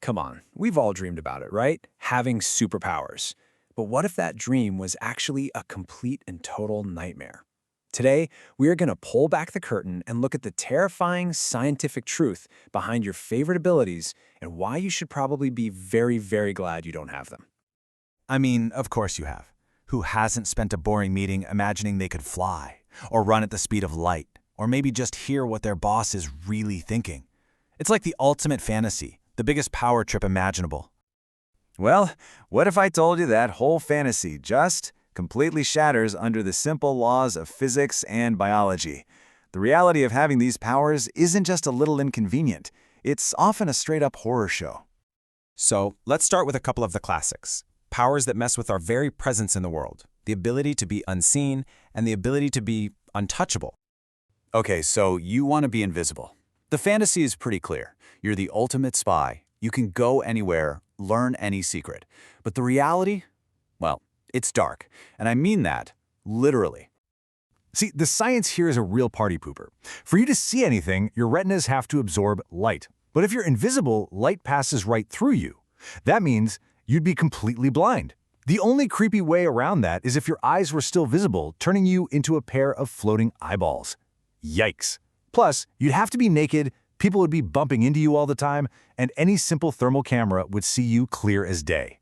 Come on, we've all dreamed about it, right? Having superpowers. But what if that dream was actually a complete and total nightmare? Today, we are going to pull back the curtain and look at the terrifying scientific truth behind your favorite abilities and why you should probably be very, very glad you don't have them. I mean, of course you have. Who hasn't spent a boring meeting imagining they could fly, or run at the speed of light, or maybe just hear what their boss is really thinking? It's like the ultimate fantasy, the biggest power trip imaginable. Well, what if I told you that whole fantasy just completely shatters under the simple laws of physics and biology? The reality of having these powers isn't just a little inconvenient. It's often a straight-up horror show. So, let's start with a couple of the classics. Powers that mess with our very presence in the world. The ability to be unseen and the ability to be untouchable. Okay, so you want to be invisible. The fantasy is pretty clear. You're the ultimate spy. You can go anywhere, learn any secret. But the reality? Well, it's dark. And I mean that literally. See, the science here is a real party pooper. For you to see anything, your retinas have to absorb light. But if you're invisible, light passes right through you. That means you'd be completely blind. The only creepy way around that is if your eyes were still visible, turning you into a pair of floating eyeballs. Yikes. Plus, you'd have to be naked, people would be bumping into you all the time, and any simple thermal camera would see you clear as day.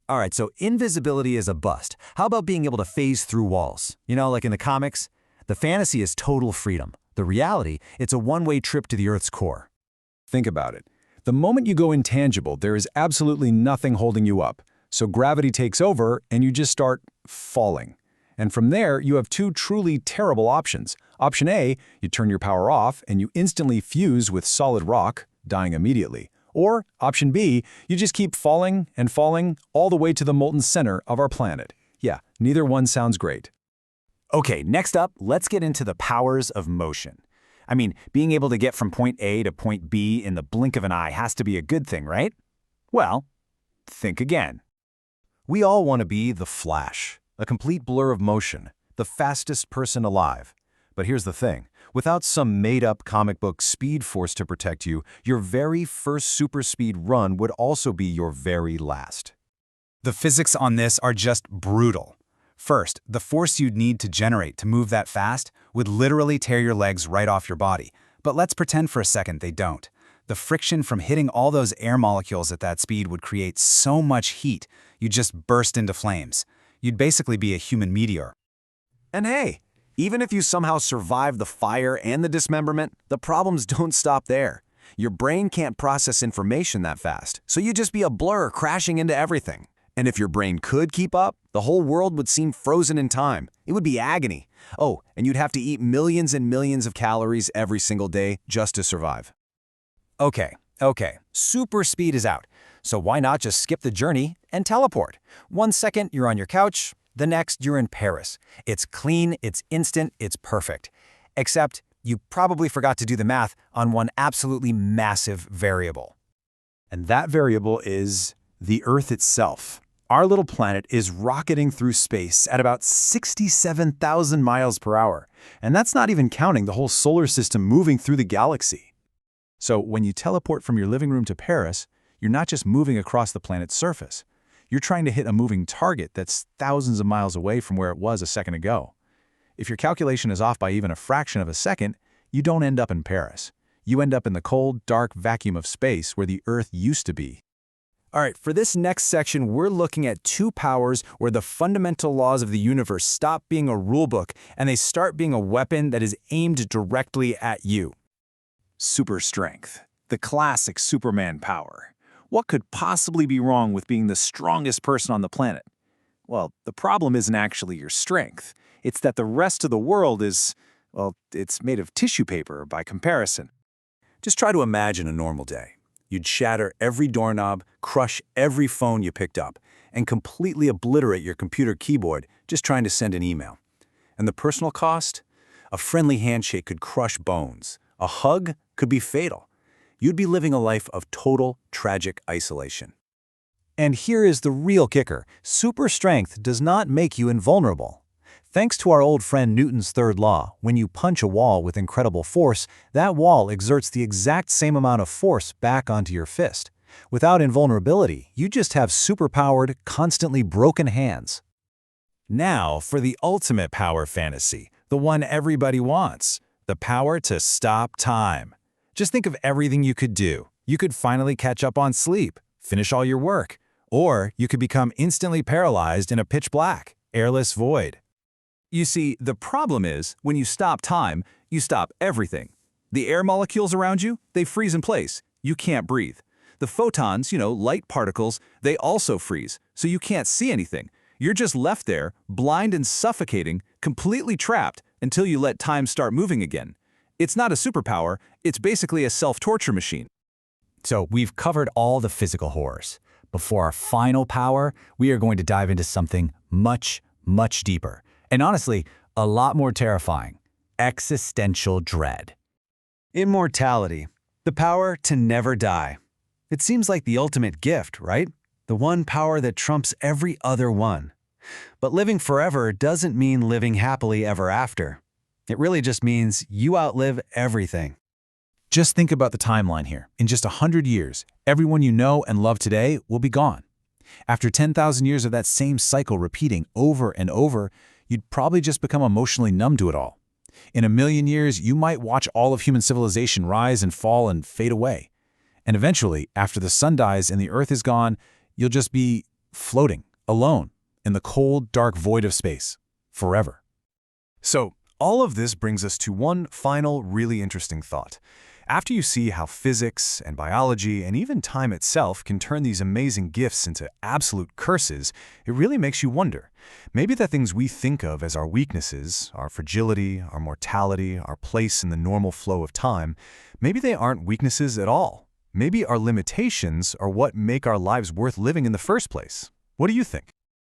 All right, so invisibility is a bust. How about being able to phase through walls? You know, like in the comics? The fantasy is total freedom. The reality, it's a one-way trip to the Earth's core. Think about it. The moment you go intangible, there is absolutely nothing holding you up. So gravity takes over and you just start falling. And from there, you have two truly terrible options. Option A, you turn your power off and you instantly fuse with solid rock, dying immediately. Or option B, you just keep falling and falling all the way to the molten center of our planet. Yeah, neither one sounds great. Okay, next up, let's get into the powers of motion. I mean, being able to get from point A to point B in the blink of an eye has to be a good thing, right? Well, think again. We all want to be the Flash, a complete blur of motion, the fastest person alive. But here's the thing. Without some made-up comic book speed force to protect you, your very first super speed run would also be your very last. The physics on this are just brutal. First, the force you'd need to generate to move that fast would literally tear your legs right off your body. But let's pretend for a second they don't. The friction from hitting all those air molecules at that speed would create so much heat, you'd just burst into flames. You'd basically be a human meteor. And hey, even if you somehow survive the fire and the dismemberment, the problems don't stop there. Your brain can't process information that fast, so you'd just be a blur crashing into everything. And if your brain could keep up, the whole world would seem frozen in time. It would be agony. Oh, and you'd have to eat millions and millions of calories every single day just to survive. Okay, super speed is out. So why not just skip the journey and teleport? 1 second, you're on your couch. The next, you're in Paris. It's clean, it's instant, it's perfect. Except you probably forgot to do the math on one absolutely massive variable. And that variable is the Earth itself. Our little planet is rocketing through space at about 67,000 miles per hour. And that's not even counting the whole solar system moving through the galaxy. So when you teleport from your living room to Paris, you're not just moving across the planet's surface. You're trying to hit a moving target that's thousands of miles away from where it was a second ago. If your calculation is off by even a fraction of a second, you don't end up in Paris. You end up in the cold, dark vacuum of space where the Earth used to be. All right, for this next section, we're looking at two powers where the fundamental laws of the universe stop being a rulebook and they start being a weapon that is aimed directly at you. Super strength, the classic Superman power. What could possibly be wrong with being the strongest person on the planet? Well, the problem isn't actually your strength. It's that the rest of the world is, well, it's made of tissue paper by comparison. Just try to imagine a normal day. You'd shatter every doorknob, crush every phone you picked up, and completely obliterate your computer keyboard just trying to send an email. And the personal cost? A friendly handshake could crush bones. A hug could be fatal. You'd be living a life of total, tragic isolation. And here is the real kicker. Super strength does not make you invulnerable. Thanks to our old friend Newton's third law, when you punch a wall with incredible force, that wall exerts the exact same amount of force back onto your fist. Without invulnerability, you just have superpowered, constantly broken hands. Now for the ultimate power fantasy, the one everybody wants, the power to stop time. Just think of everything you could do. You could finally catch up on sleep, finish all your work, or you could become instantly paralyzed in a pitch black, airless void. You see, the problem is, when you stop time, you stop everything. The air molecules around you, they freeze in place. You can't breathe. The photons, light particles, they also freeze, so you can't see anything. You're just left there, blind and suffocating, completely trapped until you let time start moving again. It's not a superpower, it's basically a self-torture machine. So we've covered all the physical horrors. Before our final power, we are going to dive into something much, much deeper. And honestly, a lot more terrifying. Existential dread. Immortality. The power to never die. It seems like the ultimate gift, right? The one power that trumps every other one. But living forever doesn't mean living happily ever after. It really just means you outlive everything. Just think about the timeline here. In just 100 years, everyone you know and love today will be gone. After 10,000 years of that same cycle repeating over and over, you'd probably just become emotionally numb to it all. In 1,000,000 years, you might watch all of human civilization rise and fall and fade away. And eventually, after the sun dies and the earth is gone, you'll just be floating, alone, in the cold, dark void of space, forever. So, all of this brings us to one final, really interesting thought. After you see how physics and biology and even time itself can turn these amazing gifts into absolute curses, it really makes you wonder. Maybe the things we think of as our weaknesses, our fragility, our mortality, our place in the normal flow of time, maybe they aren't weaknesses at all. Maybe our limitations are what make our lives worth living in the first place. What do you think?